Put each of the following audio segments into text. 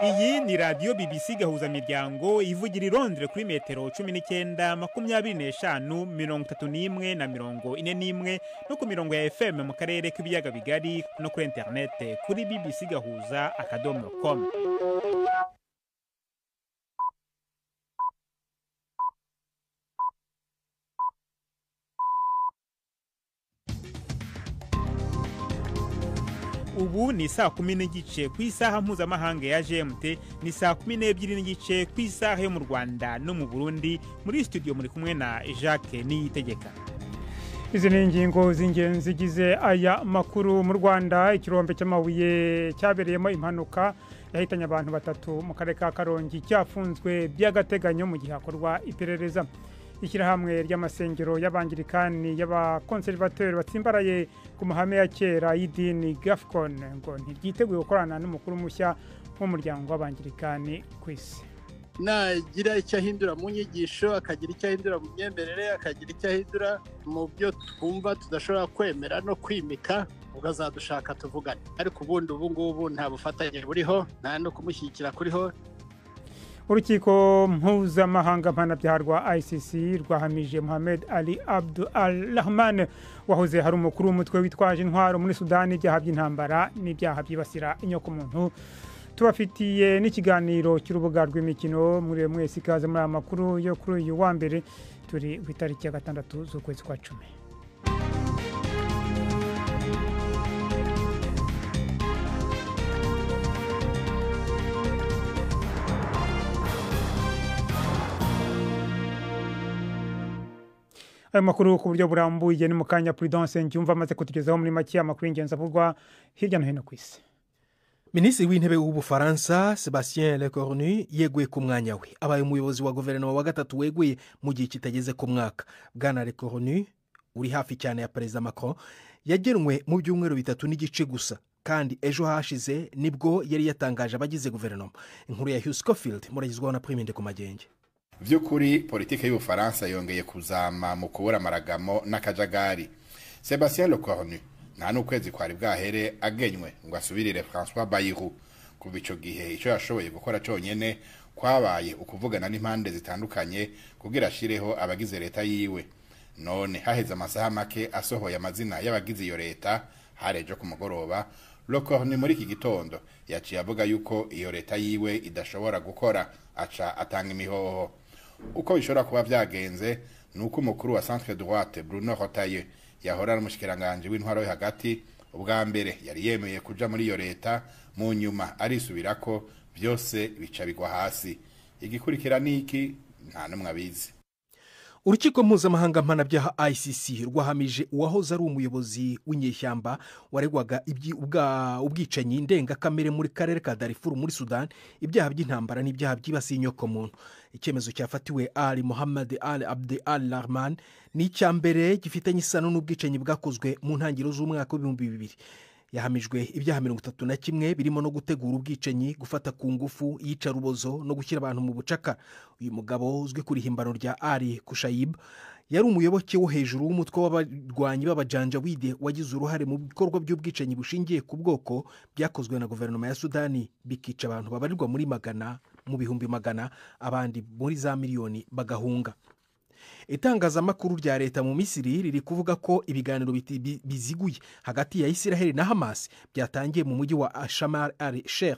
Iyi ni radio BBC gahuza miryango ivugira i Londres kuri metero 19 25 31 na 41 no ku mirongo ya FM mu karere k'ibiyaga bigari no kuri internet kuri bbcgahuza.com. Ubu ni saa 10 n'igice ku isaha mpuzamahanga ya GMT, ni saa 12 n'igice ku isaha yo mu Rwanda no mu Burundi. Muri studio muri kumwe na Jacques Niyitegeka. Izi ni ingingo z'ingenzi zigize aya makuru. Mu Rwanda ikirombe cy'amabuye cyabereyemo impanuka yahitanye abantu batatu mu karere ka Karongi cyafunzwe by'agateganyo mu gihe hakorwa iperereza. Ishyirahamwe ry'amasengero y'abangirikani y'abakonservateur batsimbaraye ku mahame ya kera y'idini Gafcon ngo ntiryiteguye gukorana n'umukuru mushya w'umuryango w'abangirikani ku isi. Nagira icyo ahindura mu nyigisho, akagira icyo ahindura mu myemerere, akagira icyo ahindura mu byo twumva tudashobora kwemera no kwimika, ugazadushaka tuvugane. Ariko ubundi ubu ngubu nta bufatanye buriho, nta no kumushyigikira kuriho. Urukiko mpuzamahanga mpanabyaha rwa ICC rwahamije Mohamed Ali Abdu Al-Rahman wahoze hari umukuru w'umutwe witwaje intwaro muri Sudani ibyaha by'intambara n'ibyaha byibasira inyokomuntu. Tubafitiye n'ikiganiro cy'urubuga rw'imikino muri mwese ikaze muri amakuru yo kuri uyu wa mbere turi ku itariki ya 6 z'ukwezi kwa 10. Amakuru ku buryo burambuye ni mukanya Prudence Njumva amaze kutugezaho muri make amakuru y'ingenzi avugwa hirya no hino ku isi. Minisitiri w'intebe w'Ubufaransa Sébastien Lecornu yeguye ku mwanya we, abaye umuyobozi wa guverinoma wa gatatu weguye mu gihe kitageze ku mwaka. Bwana Lecornu uri hafi cyane ya Perezida Macron yagenwe mu byumweru 3 n'igice gusa, kandi ejo hashize nibwo yari yatangaje abagize guverinoma. Inkuru ya Hugh Schofield muragizwaho na Prime Ndekumagenge. Vyukuri politike y'Ubufaransa yongeye kuzama mu kubura amaragamo n'akajagari. Sébastien Lecornu nta n'ukwezi kwari bwahere agenywe ngo asubirire François Bayrou. Kuva ico gihe ico yashoboye gukora cyonyene kwabaye ukuvugana n'impande zitandukanye kugira ashireho abagize leta yiwe. None haheze amasaha make asohoye amazina y'abagize iyo leta harejo ku mugoroba. Lecornu muri iki gitondo yaciye avuga yuko iyo leta yiwe idashobora gukora, aca atanga imihoho. Uko bishobora kuba vyagenze nuko umukuru wa centre droite Bruno Retailleau yahora n'umushikiranganje w'intwaro yo hagati ubwa mbere yari yemeye kuja muri iyo leta, mu nyuma arisubirako byose bica bigwa hasi. Igikurikira niki nta numwe abizi. Urukiko mpuzamahanga mpanabyaha ICC rwahamije uwahoze ari umuyobozi w'inyeshyamba waregwaga ubwicanyi ndengakamere muri karere ka Darfur muri Sudan, ibyaha by'intambara n'ibyaha byibasiye inyokomuntu. Icyemezo cyafatiwe Ali Mohamed Ali Abdi Al-Rahman ni icyambere gifitanye isano n'ubwicanyi bwakozwe mu ntangiriro z'umwaka w'2000. Yahamijwe ibyaha 31 birimo no gutegura ubwicanyi, gufata ku ngufu, yica rubozo no gushyira abantu mu bucaka. Uyu mugabo uzwi kuri himbano rya Ali Kushayib yari umuyoboke wo hejuru w'umutwe w'abarwanyi b'abajanjawide wagize uruhare mu bikorwa by'ubwicanyi bushingiye ku bwoko byakozwe na guverinoma ya Sudani, bikica abantu babarirwa muri magana, mu bihumbi magana, abandi muri za miliyoni bagahunga. Itangazamakuru rya leta mu Misiri riri kuvuga ko ibiganiro biziguye hagati ya Israel na Hamas byatangiye mu mujyi wa Sharm el-Sheikh.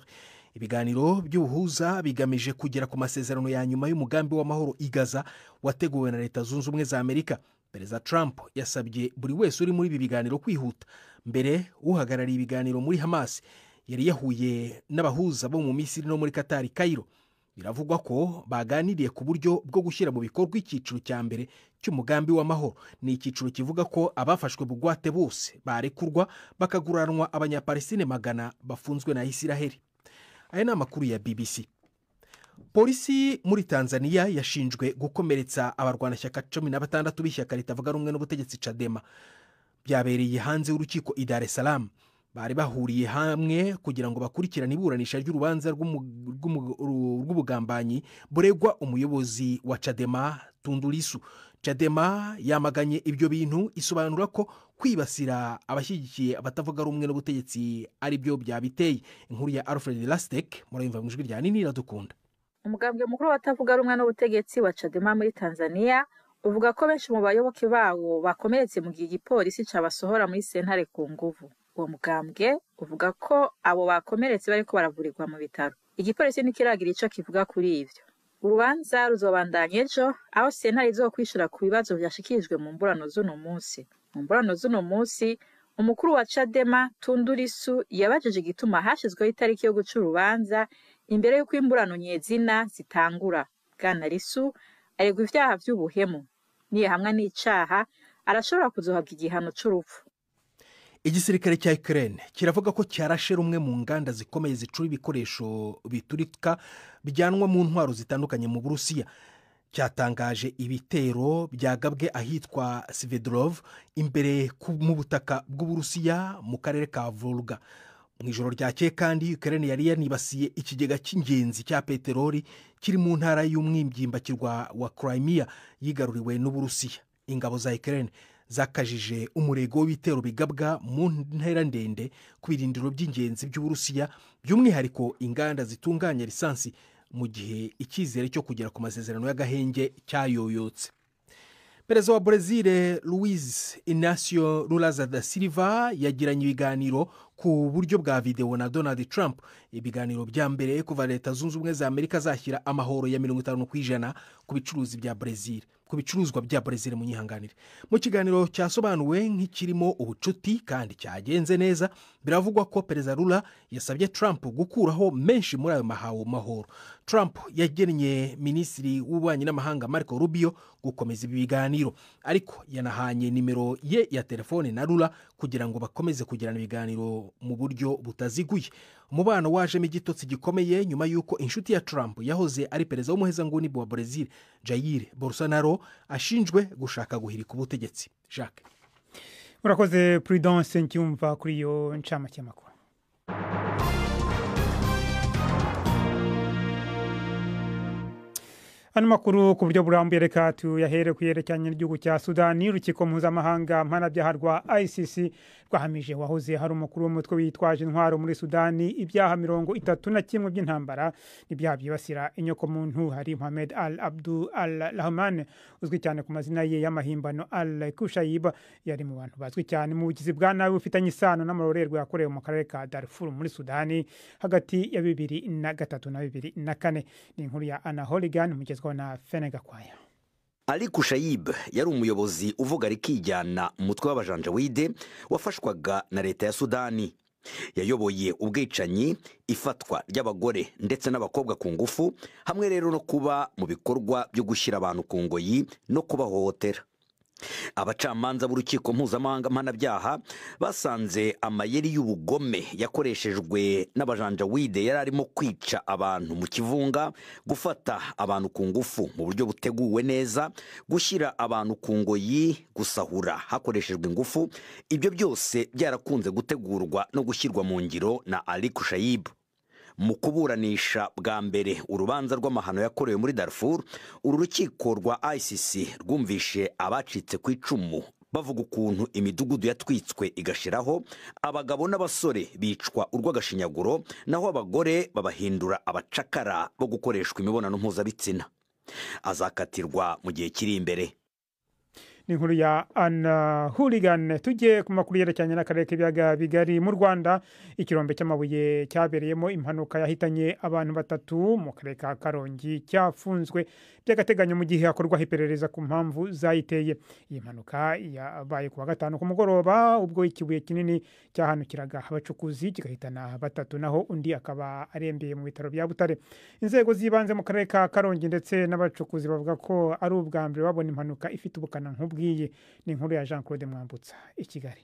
Ibiganiro by'ubuhuza bigamije kugera ku masezerano ya nyuma y'umugambi w'amahoro i Gaza wateguwe na Leta Zunze Ubumwe za Amerika. Perezida Trump yasabye buri wese uri muri ibi biganiro kwihuta. Mbere uhagarariye ibiganiro muri Hamas yari yahuye n'abahuza bo mu Misiri no muri Qatar, Cairo. Biravugwa ko baganiriye ku buryo bwo gushyira mu bikorwa icyiciro cya mbere cy'umugambi w'amahoro. Ni icyiciro kivuga ko abafashwe bugwate bose barekurwa bakaguranwa abanyapalestine magana bafunzwe na Isiraheli. Aya ni amakuru ya BBC. Polisi muri Tanzania yashinjwe gukomeretsa abarwanashyaka 16 b'ishyaka ritavuga rumwe n'ubutegetsi Chadema. Byabereye hanze y'urukiko i Dar es Salaam. Bari bahuriye hamwe kugira ngo bakurikirane iburanisha ry'urubanza rw'ubugambanyi buregwa umuyobozi wa Chadema Tundu Lissu. Chadema yamaganye ibyo bintu isobanura ko kwibasira abashyigikiye abatavuga rumwe n'ubutegetsi ari byo byabiteye. Inkuru ya Alfred Lastek murayumva mu ijwi rya Nini Iradukunda. Umugambwe mukuru watavuga rumwe n'ubutegetsi wa Chadema muri Tanzania uvuga ko benshi mu bayoboke bawo bakomeretse mu gihe igipolisi cabasohora muri sentare ku nguvu. Uwo mugambwe uvuga ko abo bakomeretse bariko baravurirwa mu bitaro. Igipolisi ntikiragira ico kivuga kuri ivyo. Urubanza ruzobandanya ejo aho sentare izokwishura ku bibazo vyashikirijwe mu mburano z'uno munsi. Mu mburano z'uno munsi umukuru wa Chadema Tundu Lissu yabajije igituma hashizweho itariki yo guca urubanza imbere y'uko imburano nyezina zitangura. Bwana Lissu aregwa ivyaha vy'ubuhemu. Niye hamwe n'icaha arashobora kuzohabwa igihano c'urupfu. Igisirikare cya Ukraine kiravuga ko cyarashe rumwe mu nganda zikomeye zicura ibikoresho biturika bijyanwa mu ntwaro zitandukanye mu Burusiya. Cyatangaje ibitero byagabwe ahitwa Svedrov imbere mu butaka bw'Uburusiya mu karere ka Volga. Mu ijoro ryakeye kandi Ukraine yari yanibasiye ikigega cy'ingenzi cya peteroli kiri mu ntara y'umwimyimbakirwa wa Crimea yigaruriwe n'Uburusiya. Ingabo za Ukraine zakajije umurego w'ibitero bigabwa mu ntera ndende ku birindiro by'ingenzi by'Uburusiya, by'umwihariko inganda zitunganya lisansi, mu gihe icyizere cyo kugera ku masezerano y'agahenge cyayoyotse. Perezida wa Brazil Luiz Inácio Lula da Silva yagiranye ibiganiro ku buryo bwa video na Donald Trump. Ibiganiro bya mbere kuva Leta Zunze Ubumwe za Amerika zashyira amahoro ya 50% ku bicuruzi bya Brazil, ku bicuruzwa bya Brazil mu nyihanganire. Mu kiganiro cyasobanuwe nk'ikirimo ubucuti kandi cyagenze neza, biravugwa ko Perezida Lula yasabye Trump gukuraho menshi muri ayo mahoro. Trump yagennye Minisitiri w'Ububanyi n'Amahanga Marco Rubio gukomeza ibi biganiro, ariko yanahanye nimero ye ya telefone na Lula kugira ngo bakomeze kugirana ibiganiro mu buryo butaziguye. Umubano wajemo igitotsi gikomeye nyuma y'uko inshuti ya Trump yahoze ari perezida w'umuhezanguni wa Brazil Jair Bolsonaro ashinjwe gushaka guhirika ubutegetsi. Jacques urakoze Prudence Ncyumva kuri iyo ncamake y'amakuru. Ano makuru ku buryo burambuye reka tuyahere kuyerekeranye n'igihugu cya Sudani. Urukiko mpuzamahanga mpanabyaha rwa ICC rwahamije wahoze hari umukuru w'umutwe witwaje intwaro muri Sudani ibyaha 31 by'intambara n'ibyaha byibasira inyokomuntu. Hari Mohamed Al Abdul Al Rahman uzwi cyane ku mazina ye y'amahimbano Al Kushayib, yari mu bantu bazwi cyane mu bugizi bwa nabi bufitanye isano n'amarorerwa yakorewe mu karere ka Darfur muri Sudani hagati ya 2003 na 2004. Ni inkuru ya Anna Holigan mugezwa na Fenega Kwaya. Ali Kushayib yari umuyobozi uvuga rikijyana umutwe w'abajanjawide wafashwaga na leta ya Sudani. Yayoboye ubwicanyi, ifatwa ry'abagore ndetse n'abakobwa ku ngufu, hamwe rero no kuba mu bikorwa byo gushyira abantu ku ngoyi no kubahohotera. Abacamanza b'urukiko mpuzamahanga mpanabyaha basanze amayeri y'ubugome yakoreshejwe n'abajanjawide yari arimo kwica abantu mu kivunga, gufata abantu ku ngufu mu buryo buteguwe neza, gushyira abantu ku ngoyi, gusahura hakoreshejwe ingufu. Ibyo byose byarakunze gutegurwa no gushyirwa mu ngiro na Ali Kushayib. Mu kuburanisha bwa mbere urubanza rw'amahano yakorewe muri Darfur, uru rukiko rwa ICC rwumvishe abacitse ku icumu bavuga ukuntu imidugudu yatwitswe igashiraho, abagabo n'abasore bicwa urw'agashinyaguro, naho abagore babahindura abacakara bo gukoreshwa imibonano mpuzabitsina. Azakatirwa mu gihe kiri imbere. Ni inkuru ya Anna Hooligan. Tujye ku makuru yerekeranye n'akarere k'ibiyaga bigari. Mu Rwanda ikirombe cy'amabuye cyabereyemo impanuka yahitanye abantu 3 mu karere ka Karongi cyafunzwe by'agateganyo mu gihe hakorwa iperereza ku mpamvu zayiteye. Iyi mpanuka yabaye ku wa gatanu ku mugoroba ubwo ikibuye kinini cyahanukiraga abacukuzi kigahitana 3, naho undi akaba arembeye mu bitaro bya Butare. Inzego zibanze mu karere ka Karongi ndetse n'abacukuzi bavuga ko ari ubwa mbere babona impanuka ifite ubukana nk'ubwiye. Ni inkuru ya Jean Claude Mwambutsa i Kigali.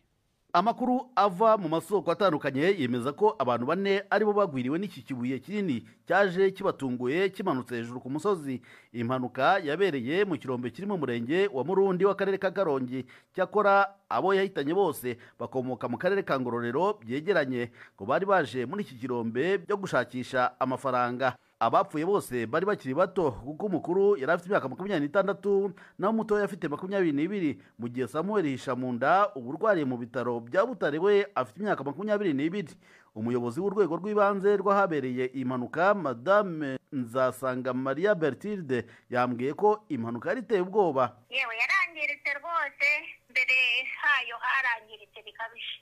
Amakuru ava mu masoko atandukanye yemeza ko abantu 4 aribo bagwiriwe n'iki kibuye kinini cyaje kibatunguye kimanutse hejuru ku musozi. Impanuka yabereye mu kirombe kiri mu murenge wa Murundi w'akarere ka Karongi. Cyakora abo yahitanye bose bakomoka mu karere ka Ngororero byegeranye, ko bari baje muri iki kirombe byo gushakisha amafaranga. abapfuye bose bari bakiri bato kuko umukuru yari afite imyaka 26 naho umutoya afite 22 mu gihe Samuel Hishamunda uburwariye mu bitaro bya Butare we afite imyaka 22. Umuyobozi w'urwego rw'ibanze rw'ahabereye impanuka Madame Nzasanga Maria Bertilde yambwiye ko impanuka yari iteye ubwoba. Yewe yarangiritse rwose, mbere hayo harangiritse bikabije.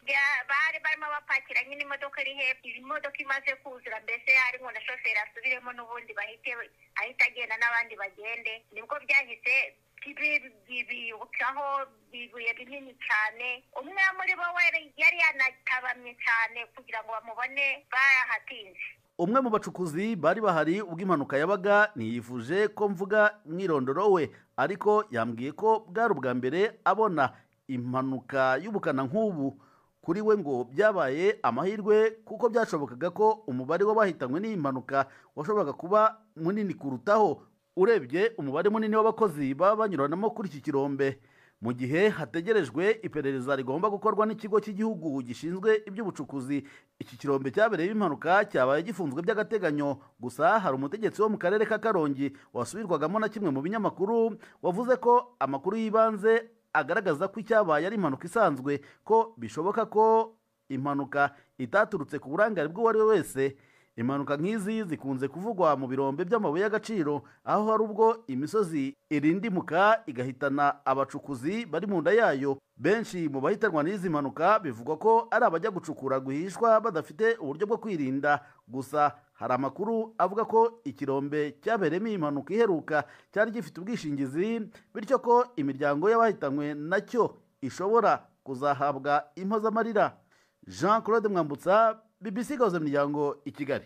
Bari barimo bapakira nyine imodoka iri hepfo, imodoka imaze kuzura mbese harimo na shoferi asubiremo n'ubundi ahita agenda n'abandi bagende, nibwo byahise bibiyukaho bibuye binini cyane. Umwe muri bo yari yanatabamye cyane kugira ngo bamubone barahatinze. Umwe mu bacukuzi bari bahari ubwo impanuka yabaga ntiyifuje ko mvuga mwirondoro we, ariko yambwiye ko bwari ubwa mbere abona impanuka y'ubukana nk'ubu. Kuri we ngo byabaye amahirwe kuko byashobokaga ko umubare w'abahitanywe n'iyi mpanuka washoboraga kuba munini kurutaho urebye umubare munini w'abakozi baba banyuranamo kuri iki kirombe. Mu gihe hategerejwe iperereza rigomba gukorwa n'ikigo cy'igihugu gishinzwe iby'ubucukuzi, iki kirombe cyabereye impanuka cyabaye gifunzwe by'agateganyo. Gusa hari umutegetsi wo mu karere ka Karongi wasubirwagamo na kimwe mu binyamakuru wavuze ko amakuru y'ibanze agaragaza ko icyabaye ari impanuka isanzwe, ko bishoboka ko impanuka itaturutse ku burangare bw'uwo ari we wese. Impanuka nk'izi zikunze kuvugwa mu birombe by'amabuye y'agaciro, aho hari ubwo imisozi irindimuka igahitana abacukuzi bari mu nda yayo. Benshi mu bahitanwa n'izi mpanuka bivugwa ko ari abajya gucukura guhishwa badafite uburyo bwo kwirinda. Gusa hari amakuru avuga ko ikirombe cyabereyemo iyi mpanuka iheruka cyari gifite ubwishingizi, bityo ko imiryango y'abahitanywe nacyo ishobora kuzahabwa impozamarira. Jean Claude Mwambutsa, BBC Gahuzamiryango i Kigali.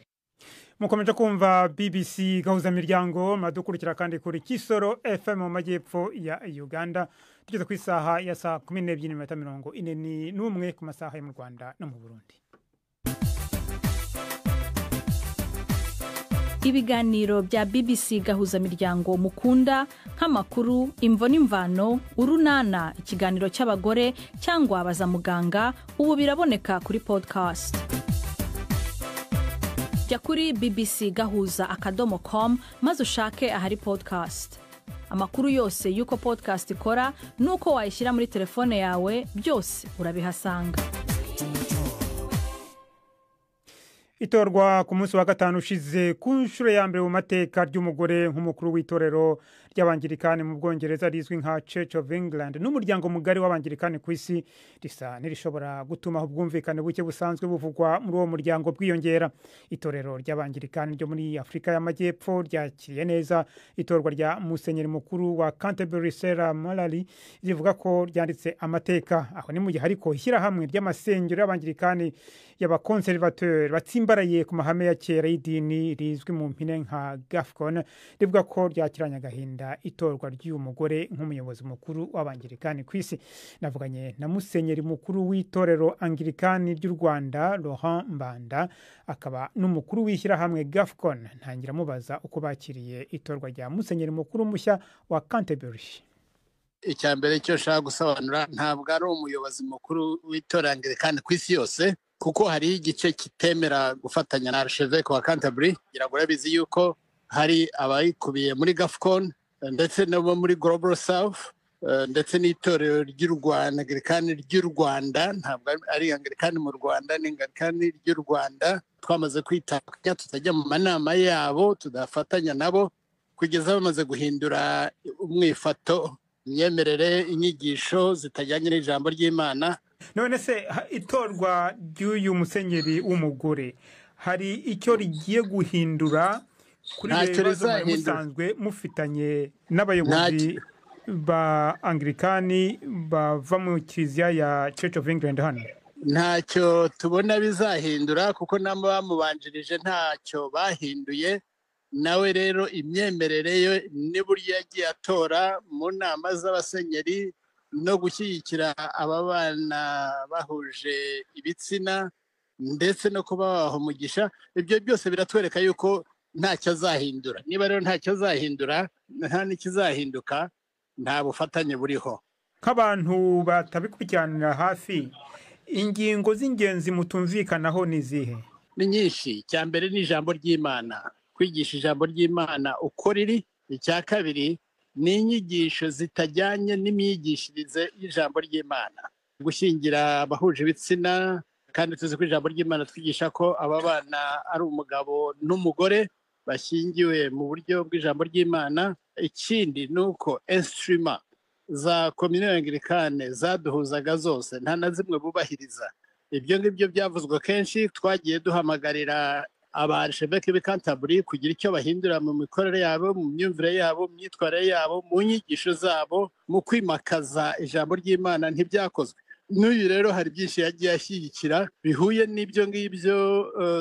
Mukomeje kumva BBC Gahuzamiryango, madukurikira kandi kuri Kisoro FM mu majyepfo ya Uganda. Tugeze ku isaha ya saa 12:41 ku masaha yo mu Rwanda no mu Burundi. Ibiganiro bya BBC Gahuzamiryango mukunda nk'amakuru, imvo n'imvano, urunana, ikiganiro cy'abagore cyangwa abaza muganga, ubu biraboneka kuri podcast. Jya kuri bbcgahuza.com maze ushake ahari podcast. Amakuru yose y'uko podcast ikora n'uko wayishyira muri telefone yawe byose urabihasanga. Itorwa ku munsi wa gatanu ushize ku nshuro ya mbere mu mateka ry'umugore nk'umukuru w'itorero ry'abangirikani mu Bwongereza rizwi nka Church of England, n'umuryango mugari w'abangirikani ku isi, risa nirishobora gutuma ubwumvikane buke busanzwe buvugwa muri uwo muryango bwiyongera. Itorero ry'abangirikani ryo muri Afrika y'Amajyepfo ryakiriye neza itorwa rya musenyeri mukuru wa Canterbury Sarah Malali, rivuga ko ryanditse amateka. Aho ni mu gihe ariko ishyirahamwe ry'amasengero y'abangirikani y'abakonservateur batsimbaraye ku mahame ya kera y'idini rizwi mu mpine nka Gafcon rivuga ko ryakiranye agahinda itorwa ry'uyu mugore nk'umuyobozi mukuru w'abangirikani ku isi. Navuganye na musenyeri mukuru w'itorero Angirikani ry'u Rwanda Laurent Mbanda, akaba n'umukuru w'ishyirahamwe Gafcon. Ntangira mubaza uko bakiriye itorwa rya musenyeri mukuru mushya wa Canterbury. Icyambere cyo shaka gusobanura, ntabwo ari umuyobozi mukuru w'itorero Angirikani ku isi yose, kuko hari igice kitemera gufatanya na Archevêque wa Canterbury. Iragora bizi yuko hari abayikubiye muri Gafcon ndetse no muri Global South ndetse n'itorero ry'u Rwanda, Angirikani ry'u Rwanda. Ntabwo ari Angirikani mu Rwanda, ni Angirikani ry'u Rwanda. Twamaze kwitaka tutajya mu manama yabo, tudafatanya nabo kugeza bamaze guhindura umwifato, imyemerere, inyigisho zitajyanye n'ijambo ry'Imana. None se itorwa ry'uyu musenyeri w'umugore hari icyo rigiye guhindura kuri ibibazo musanzwe mufitanye n'abayobozi ba Angirikani bava mu kiliziya ya Church of England hano? Ntacyo tubona bizahindura kuko nabo bamubanjirije ntacyo bahinduye. Nawe rero imyemerere yo n'uburyo yagiye atora mu nama z'abasenyeri no gushyigikira aba bana bahuje ibitsina ndetse no kubaha umugisha, ibyo byose biratwereka yuko ntacyo azahindura. Niba rero ntacyo azahindura, nta n'ikizahinduka, nta bufatanye buriho. Nk'abantu batabikurikiranira hafi, ingingo z'ingenzi mutumvikanaho ni zihe? Ni nyinshi. Cyambere ni ijambo ry'Imana. kwigisha ijambo ry'Imana uko riri. Icya kabiri ni inyigisho zitajyanye n'imyigishirize y'ijambo ry'Imana, gushyingira abahuje ibitsina, kandi tuzi ko ijambo ry'Imana twigisha ko aba bana ari umugabo n'umugore bashyingiwe mu buryo bw'ijambo ry'Imana. Ikindi ni uko instrument za kominiyo anglikane zaduhuzaga zose nta na zimwe bubahiriza. Ibyo ngibyo byavuzwe kenshi. Twagiye duhamagarira abarishebeke b'i Canterbury kugira icyo bahindura mu mikorere yabo, mu myumvire yabo, mu myitwarire yabo, mu nyigisho zabo, mu kwimakaza ijambo ry'Imana. Ntibyakozwe. N'uyu rero hari byinshi yagiye ashyigikira bihuye n'ibyo ngibyo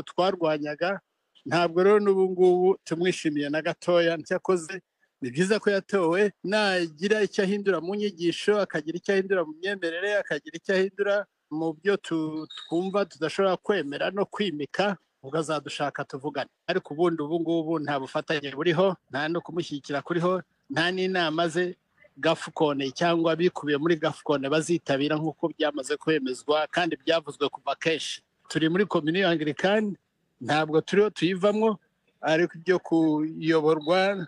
twarwanyaga. Ntabwo rero n'ubu ngubu tumwishimiye na gatoya. Cyakoze ni byiza ko yatowe, nagira icyo ahindura mu nyigisho, akagira icyo ahindura mu myemerere, akagira icyo ahindura mu byo twumva tudashobora kwemera no kwimika, ubwo azadushaka tuvugane. Ariko ubundi ubu ngubu nta bufatanye buriho, nta no kumushyigikira kuriho, nta n'inama ze gafukone cyangwa bikubiye muri gafukone bazitabira nk'uko byamaze kwemezwa kandi byavuzwe kuva kenshi. Turi muri kominiyo anglikane, ntabwo turiho tuyivamwo, ariko ibyo kuyoborwa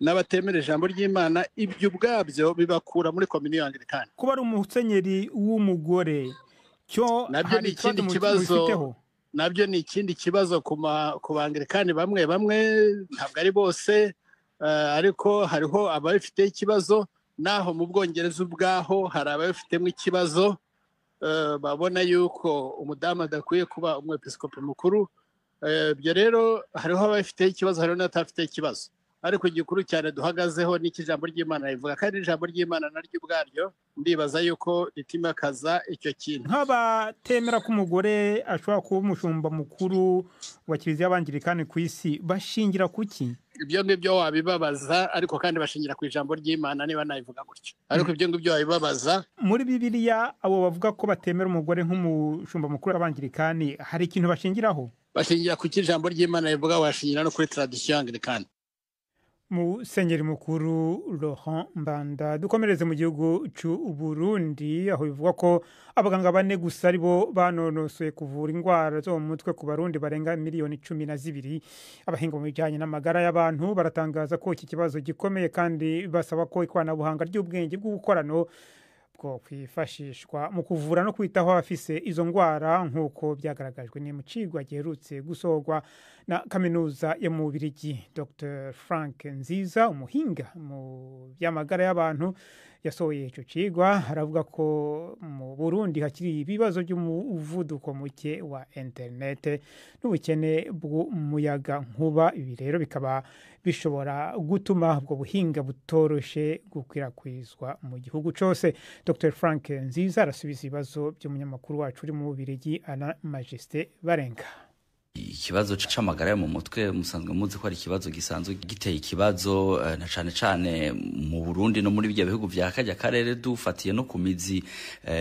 n'abatemera ijambo ry'Imana, ibyo ubwabyo bibakura muri kominiyo anglikane. Kuba ari umusenyeri w'umugore cyo nabyo ni ikindi kibazo. Nabyo ni ikindi kibazo ku banglikani bamwe bamwe, ntabwo ari bose, ariko hariho ababifiteho ikibazo. Naho mu Bwongereza ubwaho hari ababifitemo ikibazo, babona yuko umudamu adakwiye kuba umwepiskopi mukuru. Ibyo rero hariho ababifiteho ikibazo, hariho n'abatafiteho ikibazo. Ariko igikuru cyane duhagazeho ni ijambo ry'Imana rivuga, kandi ijambo ry'Imana naryo ubwaryo ndibaza yuko ritimakaza icyo kintu. Nk'abatemera ko umugore ashobora kuba umushumba mukuru wa Kiliziya y'Abangilikani ku isi, bashingira kuki? Ibyo ngibyo wabibabaza, ariko kandi bashingira ku ijambo ry'Imana niba nabivuga gutyo. Ariko ibyo ngibyo wabibabaza. Muri Bibiliya abo bavuga ko batemera umugore nk'umushumba mukuru w'Abangilikani, hari ikintu bashingiraho? Bashingira ku ijambo ry'Imana rivuga, washingira no kuri tradition anglikane. Musenyeri mukuru Laurent Mbanda. Dukomereze mu gihugu cy'u Burundi, aho bivuga ko abaganga 4 gusa aribo banonosoye kuvura indwara zo mu mutwe ku Barundi barenga miliyoni 12. Abahinga mu bijyanye n'amagara y'abantu baratangaza ko iki kibazo gikomeye, kandi basaba ko ikoranabuhanga ry'ubwenge bw'ubukorano bwo kwifashishwa mu kuvura no kwitaho abafise izo ndwara, nk'uko byagaragajwe ni mu cigwa giherutse gusorwa na kaminuza yo mu Bubiligi. Dr Frank Nziza, umuhinga mu by'amagara y'abantu, yasohoye icyo cigwa. Aravuga ko mu Burundi hakiri ibibazo by'umuvuduko muke wa internet n'ubukene bw'umuyaga nkuba. Ibi rero bikaba bishobora gutuma ubwo buhinga butoroshe gukwirakwizwa mu gihugu cyose. Dr Frank Nziza arasubiza ibibazo by'umunyamakuru wacu uri mu Bubiligi, Ana Majesté Barenga. Ikibazo c'amagara yo mu mutwe musanzwe muzi ko ari ikibazo gisanzwe giteye ikibazo na cane mu Burundi no muri bya bihugu vya kajya karere, dufatiye no ku mizi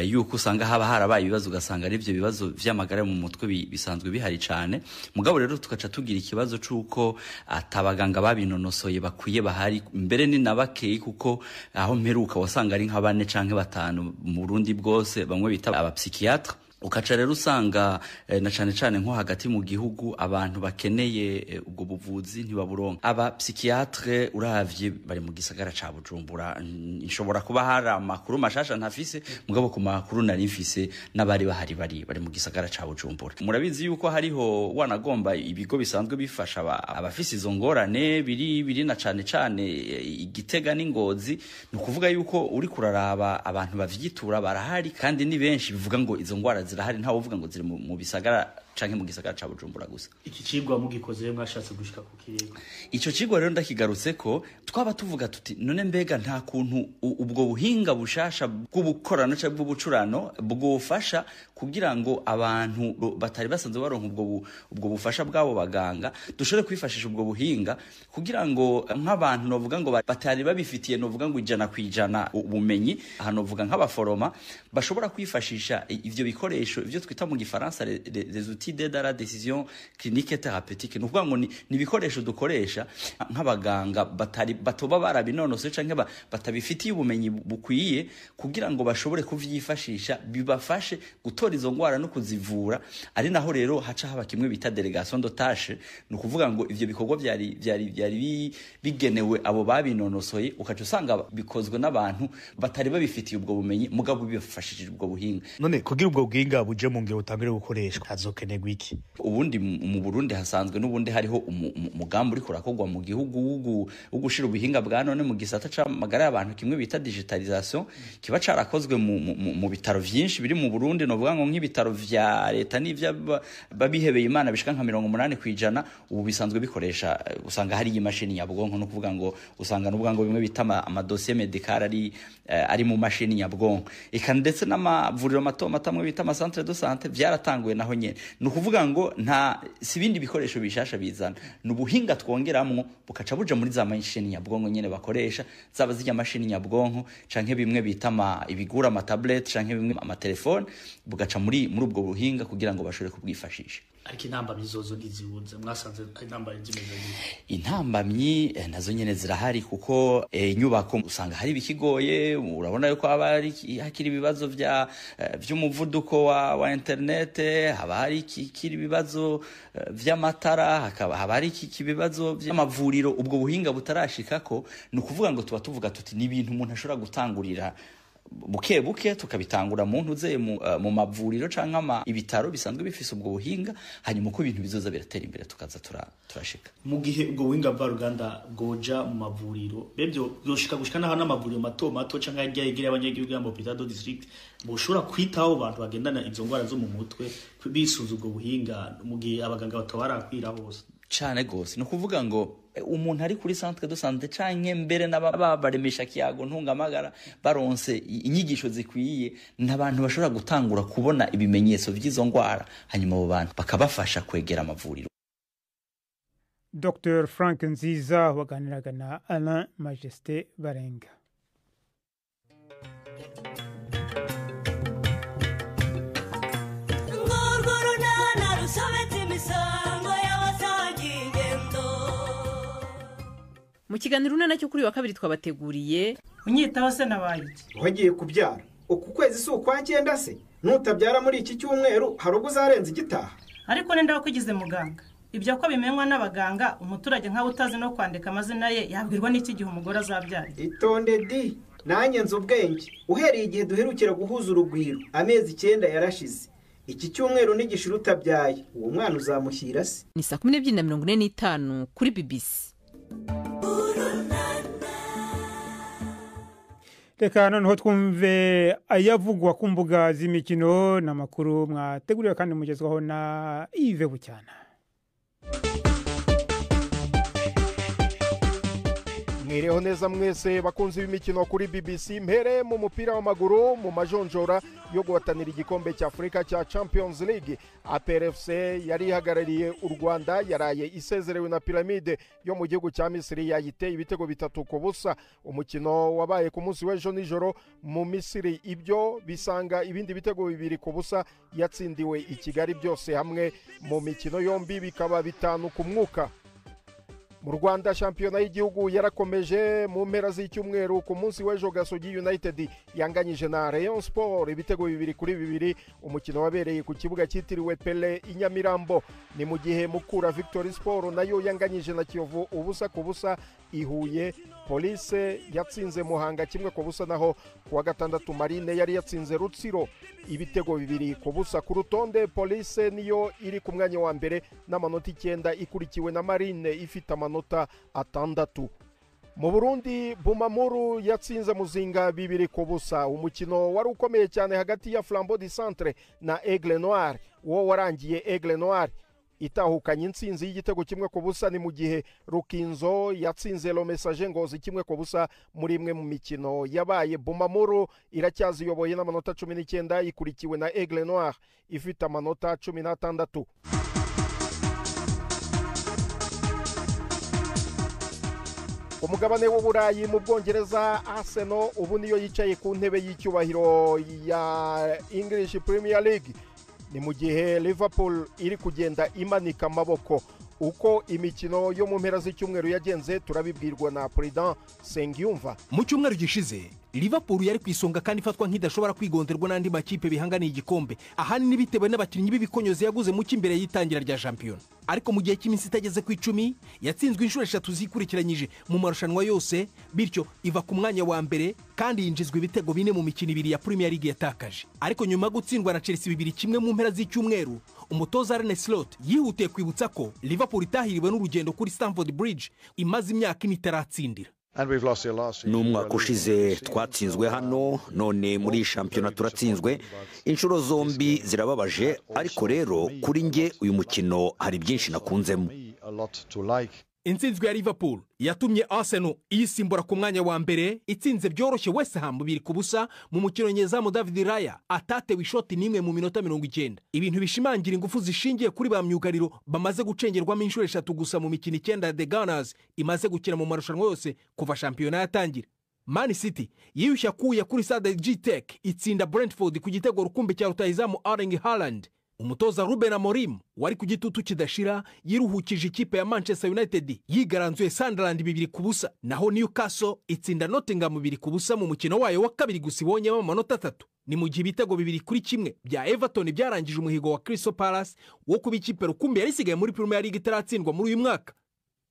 yuko usanga haba harabaye ibibazo, ugasanga ari byo bibazo vy'amagara yo mu mutwe bisanzwe bihari cane. Mugabo rero tukaca tugira ikibazo c'uko atabaganga babinonosoye bakwiye bahari, mbere ni nabakeye, kuko aho mperuka wasanga ari nka 4 canke 5 mu Burundi bwose, bamwe bita abapsychiatre. Ukaca rero usanga na cane nko hagati mu gihugu abantu bakeneye ubwo buvuzi ntibaburonka. Aba psychiatre uravye bari mu gisagara ca Bujumbura. Nshobora kuba hari amakuru mashasha ntafise, mugabo ku makuru nari mfise n'abari bahari bari mu gisagara ca Bujumbura. Murabizi yuko hariho wanagomba ibigo bisanzwe bifasha abafise izo ngorane biri na cane Igitega n'Ingozi. Ni ukuvuga yuko uri kuraraba abantu bavyitura barahari, kandi ni benshi bivuga ngo izo ngwara zirahari, ntawe uvuga ngo ziri mu bisagara canke mu gisagara ca Bujumbura gusa. Iki cigwa mugikoze mwashatse gushika ku kirego? Ico cigwa rero ndakigarutse ko twaba tuvuga tuti none mbega nta kuntu ubwo buhinga bushasha bw'ubukorano cyangwa bw'ubucurano bwofasha kugira ngo abantu batari basanzwe baronka ubwo bufasha bwabo baganga dushobore kwifashisha ubwo buhinga, kugira ngo nk'abantu novuga ngo batari babifitiye novuga ngo 100% ubumenyi, hano novuga nk'abaforoma bashobora kwifashisha ivyo bikoresho, ivyo twita mu gifaransa les outils outil d'aide à la décision clinique et thérapeutique ni ukuvuga ngo ni ibikoresho dukoresha nk'abaganga batoba barabinonosoye canke batabifitiye ubumenyi bukwiye kugira ngo bashobore kuvyifashisha bibafashe gutora izo ngwara no kuzivura ari naho rero haca haba kimwe bita delegation de tâche ni ukuvuga ngo ivyo bikorwa byari bigenewe abo babinonosoye ukaca usanga bikozwe n'abantu batari babifitiye ubwo bumenyi mugabo bibafashije ubwo buhinga. None kugira ubwo buhinga buje mu ngiro utangire gukoreshwa hazokenerwa iki? Ubundi mu Burundi hasanzwe n'ubundi hariho umugambi uri kurakogwa mu gihugu ugushira ubuhinga bwa none mu gisata c'amagara y'abantu kimwe bita digitalisation kiba carakozwe mu bitaro vyinshi biri mu Burundi no vuga ngo nk'ibitaro vya leta n'ivya babihebeye Imana bishika nka 80% ubu bisanzwe bikoresha usanga hari imashini nyabwonko no kuvuga ngo usanga n'uvuga ngo bimwe bita amadossier medical ari mu mashini nyabwonko eka ndetse n'amavuriro mato matamwe bita ama centre de santé byaratanguye naho nyene no kuvuga ngo nta sibindi bikoresho bishasha bizana n'ubuhinga twongeramwo bukaca buja muri za mashini nyabwonko nyene bakoresha zaba zijya mashini nyabwonko canke bimwe bita ibigura ama tablet canke bimwe ama telefone bugaca muri ubwo buhinga kugira ngo bashobore kubwifashisha. Ariko intambamyi zozo ntizibuze mwasanze intambamyi zimeze intambamyi nazo nyene zirahari kuko inyubako usanga hari bikigoye urabona yuko hakiri ibibazo vy'umuvuduko wa internet haba hari kiri ibibazo vy'amatara haba hari ibibazo vy'amavuriro ubwo buhinga butarashikako ni ukuvuga ngo tuvuga tuti ni ibintu umuntu ashobora gutangurira buke tukabitangura mu ntuze mu mavuriro canka ibitaro bisanzwe bifise ubwo buhinga hanyuma uko ibintu bizoza biratera imbere tukaza turashika mu gihe ubwo buhinga bwa Ruganda bwoja mu mavuriro bebyo byoshika gushika naho n'amavuriro mato canka yegereye abanyagihugu ya Hôpital de District boshobora kwitaho abantu bagendana izo ngwara zo mu mutwe bisuza ubwo buhinga mu gihe abaganga batobarakwira hose cane gose no kuvuga ngo umuntu ari kuri centre de santé canke mbere n'ababaremesha kiyago ntungamagara baronse inyigisho zikwiye n'abantu bashobora gutangura kubona ibimenyetso by'izo ngwara hanyuma abo bantu bakabafasha kwegera amavuriro. Dr Frank Nziza waganiraga na Alain Majesté Barenga. Mu kiganiro unana cyo kuri wa kabiri twabateguriye unyitaho se nabaye wagiye kubyara uku kwezi si ukwa 9 se nutabyara muri iki cyumweru harugo zarenze igitaha ariko nenda wakugize muganga ibyo ko bimenywa n'abaganga umuturage nka utazi no kwandika amazina ye yabwirwa n'iki gihe umugore azabyara itonde di nanjye nzi ubwenge uhereye igihe duherukira guhuza urugwiro amezi 9 yarashize iki cyumweru n'igishira utabyaye uwo mwana uzamushyira se ni 12:45 kuri BBC. Reka noneho twumve ayavugwa ku mbuga z'imikino n'amakuru mwateguriwe kandi mugezwaho na Yves Bucyana. Mwireho neza mwese bakunzi b'imikino kuri BBC mpere mu mupira w'amaguru mu majonjora yo guhatanira igikombe cya Afrika cya Champions League. APRFC yari ihagarariye u Rwanda yaraye isezerewe na Pyramide yo mu gihugu cya Misiri yayiteye ibitego 3-0. Umukino wabaye ku munsi w'ejo nijoro mu Misiri ibyo bisanga ibindi bitego 2-0 yatsindiwe i Kigali byose hamwe mu mikino yombi bikaba 5 ku mwuka. Mu Rwanda shampiyona y'igihugu yarakomeje mu mpera z'icyumweru ku munsi w'ejo Gasogi United yanganyije na Rayon Sport ibitego 2-2 umukino wabereye ku kibuga cyitiriwe Pele i Nyamirambo. Ni mu gihe Mukura Victory Sport nayo yanganyije na Kiyovu 0-0 ihuye. Police yatsinze Muhanga 1-0 naho kuwa gatandatu Marine yari yatsinze Rutsiro ibitego 2-0 ku rutonde. Police niyo iri ku mwanya wa mbere n'amanota 9 ikurikiwe na Marine ifite amanota 6. Mu Burundi Bumamuru yatsinze Muzinga 2-0 umukino wari ukomeye cyane hagati ya Flambeau du Centre na Aigle Noir wo warangiye Aigle Noir itahukanye intsinzi y'igitego 1-0 ni mu gihe Rukinzo yatsinze Le Messager Ngozi 1-0 muri imwe mu mikino yabaye. Bumamuru iracyaziyoboye n'amanota 19 ikurikiwe na Aigle Noir ifite amanota 16. Umugabane w'Uburayi mu Bwongereza Arsenal ubu niyo yicaye ku ntebe y'icyubahiro ya English Premier League ni mu gihe Liverpool iri kugenda imanika amaboko. Uko imikino yo mu mpera z'icyumweru yagenze turabibwirwa na President Sengiyumva. Mu cyumweru gishize Liverpool yari ku isonga kandi ifatwa nk'idashobora kwigonderwa n'andi makipe bihanganiye igikombe, ahanini bitewe n'abakinnyi b'ibikonyozi yaguze mu cy'imbere y'itangira rya shampiyona. Ariko mu gihe cy'iminsi itageze ku 10 yatsinzwe inshuro 3 zikurikiranyije mu marushanwa yose, bityo iva ku mwanya wa mbere kandi yinjizwa ibitego 4 mu mikino 2 ya Premier League yatakaje. Ariko nyuma gutsindwa na Chelsea 2-1 mu mpera z'icyumweru, umutoza Arne Slot yihutiye kwibutsa ko Liverpool itahiriwe n'urugendo kuri Stamford Bridge imaze imyaka itaratsindira. N'umwaka ushize twatsinzwe hano, none muri shampiyona turatsinzwe. Inshuro zombi zirababaje, ariko rero kuri nge uyu mukino hari byinshi nakunzemo. Intsinzwe ya Liverpool yatumye Arsenal iyisimbura ku mwanya wa mbere, itsinze byoroshye West Ham 2-0 mu mukino nyezamu David Raya atatewe ishoti n'imwe mu minota 90. Ibintu bishimangira ingufu zishingiye kuri ba myugariro bamaze gucengerwamo inshuro 3 gusa mu mikino 9 ya The Gunners imaze gukina mu marushanwa yose kuva shampiyona yatangira. Man City yiyushya kuya kuri Stade G-Tech itsinda Brentford ku gitego rukumbi cya rutahizamu Erling Haaland. Umutoza Ruben Amorim wari ku gitutu kidashira yiruhukije ikipe ya Manchester United yigaranzuye Sunderland 2-0, naho Newcastle itsinda Nottingham 2-0 mu mukino wayo wa kabiri gusa ibonyemo amanota 3. Ni mu gihe ibitego 2-1 bya Everton byarangije umuhigo wa Crystal Palace wo kuba ikipe rukumbi yari isigaye muri Premier League itaratsindwa muri uyu mwaka.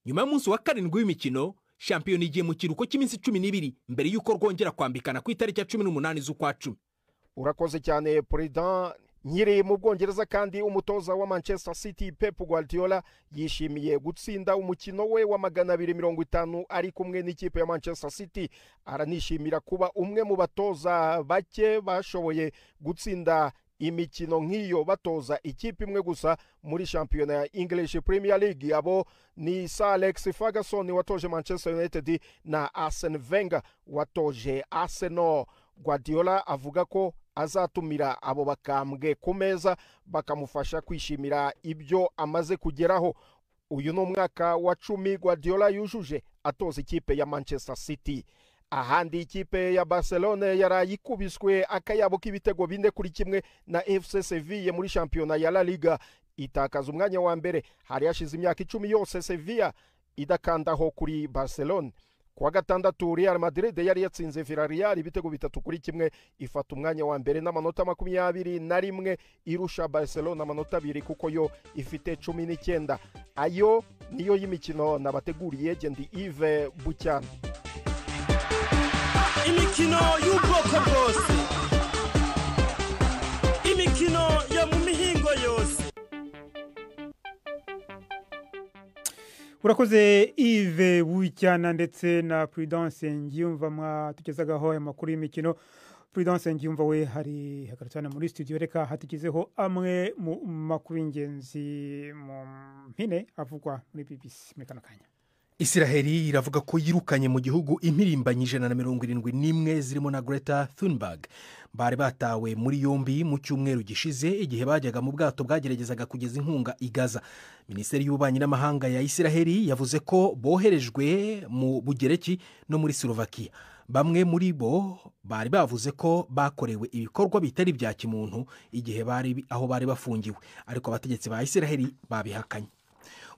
Nyuma y'umunsi wa 7 w'imikino, shampiyona igiye mu kiruko cy'iminsi 12 mbere y'uko rwongera kwambikana ku itariki ya 18 z'ukwa 10. Urakoze cyane President. Nyiri mu Bwongereza kandi umutoza wa Manchester City Pep Guardiola yishimiye gutsinda umukino we wa 250 ari kumwe n'ikipe ya Manchester City. Aranishimira kuba umwe mu batoza bake bashoboye gutsinda imikino nk'iyo batoza ikipe imwe gusa muri shampiyona ya English Premier League. Abo ni Sir Alex Ferguson watoje Manchester United na Arsene Wenger watoje Arsenal. Guardiola avuga ko azatumira abo bakambwe ku meza bakamufasha kwishimira ibyo amaze kugeraho. Uyu ni umwaka wa 10 Guardiola yujuje atoza ikipe ya Manchester City. Ahandi ikipe ya Barcelona yarayikubiswe akayabo k'ibitego 4-1 na FC Sevilla muri shampiyona ya La Liga, itakaza umwanya wa mbere. Hari yashize imyaka 10 yose Sevilla idakandaho kuri Barcelona. Kwa gatandatu Real Madrid yari yatsinze Villarreal ibitego 3-1, ifata umwanya wa mbere n'amanota 21, irusha Barcelona amanota 2 kuko yo ifite 19. Ayo niyo y'imikino nabateguriye Gendi Yves Bucyana. Imikino y'ubwoko bwose, imikino yo mu mihingo yose. Urakoze Yves Bucyana ndetse na Prudence Ngiyumva mwatugezagaho amakuru y'imikino. Prudence Ngiyumva we hari hagarutsana muri studio, reka hatikizeho amwe mu makuru y'ingenzi mu mpine avugwa muri BBC muri kano kanya. Israeli iravuga ko yirukanye mu gihugu impirimbanyi 171 zirimo na Greta Thunberg bari batawe muri yombi mu cyumweru gishize igihe bajyaga mu bwato bwageragezaga kugeza inkunga i Gaza. Minisiteri y'ububanyi n'amahanga ya Israeli yavuze ko boherejwe mu Bugereki no muri Slovakia. Bamwe muri bo bari bavuze ko bakorewe ibikorwa bitari bya kimuntu igihe bari aho bari bafungiwe, ariko abategetsi ba Israeli babihakanye.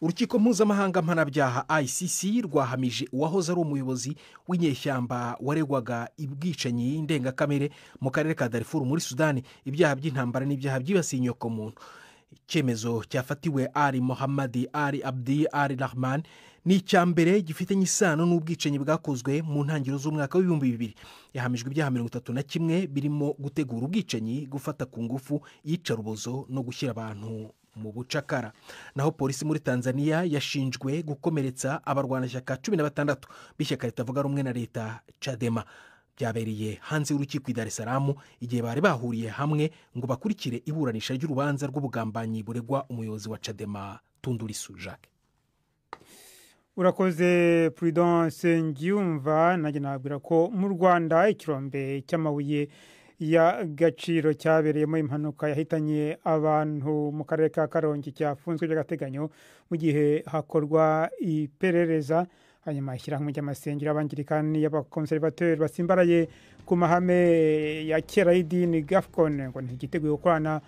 Urukiko mpuzamahanga mpanabyaha ICC rwahamije uwahoze ari umuyobozi w'inyeshyamba waregwaga ibwicanyi ndengakamere mu karere ka Darfur muri Sudani ibyaha by'intambara n'ibyaha byibasiye inyokomuntu. Icyemezo cyafatiwe Ali Mohammad Ali Abdi Ali Rahman ni icyambere gifitanye isano n'ubwicanyi bwakozwe mu ntangiriro z'umwaka w'2000. Yahamijwe ibyaha 31 birimo gutegura ubwicanyi, gufata ku ngufu, iyicarubozo no gushyira abantu mu bucakara. Naho polisi muri Tanzania yashinjwe gukomeretsa abarwanashyaka 16 b'ishyaka ritavuga rumwe na leta Chadema. Byabereye hanze y'urukiko i Dar es Salaam igihe bari bahuriye hamwe ngo bakurikire iburanisha ry'urubanza rw'ubugambanyi buregwa umuyobozi wa Chadema Tundu Lissu Jacques. Urakoze Prudence Ngiyumva. Nanjye nabwira ko mu Rwanda ikirombe cy'amabuye ya gaciro cyabereyemo impanuka yahitanye abantu mu karere ka Karongi cyafunzwe by'agateganyo mu gihe hakorwa iperereza. Hanyuma ishyirahamwe ry'amasengero y'abangirikani y'abakonservateri basimbaraye ku mahame ya kera y'idini Gafcon ngo ntigiteguye gukorana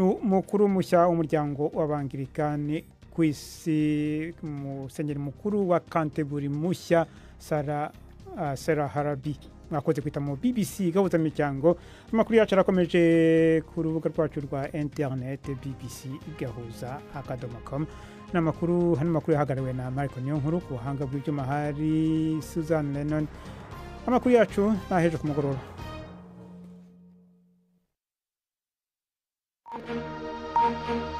mukuru mushya w'umuryango w'abangirikani ku isi musenyeri mukuru wa Canterbury mushya Sarah Harabi mwakoze kwita mu BBC gahuza miryango amakuru yacu arakomeje ku rubuga rwacu rwa internet bbc.gahuza.com n'amakuru hano makuru yahagariwe na Marco Nyonkuru ku buhanga bw'ibyuma hari Susan Lennon amakuru yacu naheje ku mugoroba. Thank you.